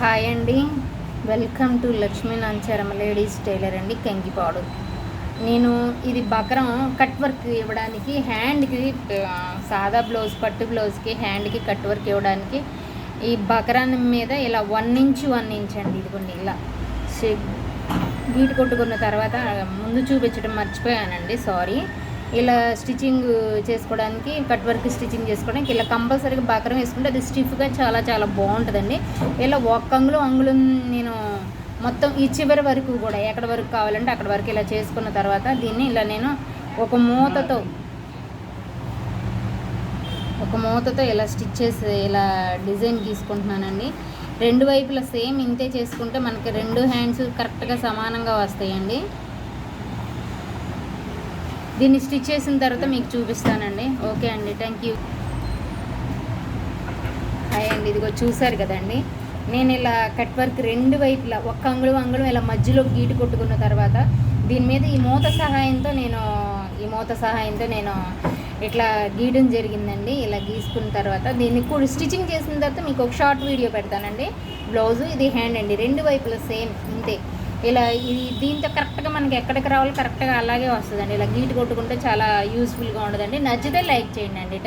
Hi అండి, welcome to Lakshmi Nancharamma ladies tailor అండి, కంకిపాడు. నేను ఇది బక్రం కట్ వర్క్ ఇవ్వడానికి హ్యాండ్కి, సాదా బ్లౌజ్ పట్టు బ్లౌజ్కి హ్యాండ్కి కట్ వర్క్ ఇవ్వడానికి ఈ బక్రాన్ మీద ఇలా 1 ఇంచ్ 1 ఇంచ్ అండి, ఇదిగోండి ఇలా గీటు కొట్టుకున్న తర్వాత ముందు చూపించడం మర్చిపోయానండి, సారీ. ఇలా స్టిచ్చింగ్ చేసుకోవడానికి, కట్ వర్క్ స్టిచ్చింగ్ చేసుకోవడానికి ఇలా కంపల్సరీగా బక్రం వేసుకుంటే అది స్టిఫ్గా చాలా చాలా బాగుంటుందండి. ఇలా ఒక్క అంగుళం నేను మొత్తం ఈ చివరి వరకు కూడా ఎక్కడ వరకు కావాలంటే అక్కడ వరకు ఇలా చేసుకున్న తర్వాత దీన్ని ఇలా నేను ఒక మూతతో ఇలా స్టిచ్ చేసి ఇలా డిజైన్ గీసుకుంటున్నానండి. రెండు వైపులా సేమ్ ఇంతే చేసుకుంటే మనకి రెండు హ్యాండ్స్ కరెక్ట్గా సమానంగా వస్తాయండి. దీన్ని స్టిచ్ చేసిన తర్వాత మీకు చూపిస్తానండి. ఓకే అండి, థ్యాంక్ యూ. హాయ్ అండి, ఇదిగో చూసారు కదండి, నేను ఇలా కట్ వర్క్ రెండు వైపులా ఒక్క అంగుళం ఇలా మధ్యలో గీటు కొట్టుకున్న తర్వాత దీని మీద ఈ మూత సహాయంతో నేను ఇట్లా గీయడం జరిగిందండి. ఇలా గీసుకున్న తర్వాత దీన్ని కూడా స్టిచ్చింగ్ చేసిన తర్వాత మీకు ఒక షార్ట్ వీడియో పెడతానండి. బ్లౌజు ఇది హ్యాండ్ అండి, రెండు వైపులా సేమ్ ఇంతే. ఇలా దీంతో కరెక్ట్గా మనకి ఎక్కడికి రావాలో కరెక్ట్గా అలాగే వస్తుందండి. ఇలా గీటు కొట్టుకుంటే చాలా యూస్ఫుల్గా ఉండదండి. నచ్చితే లైక్ చేయండి అండి.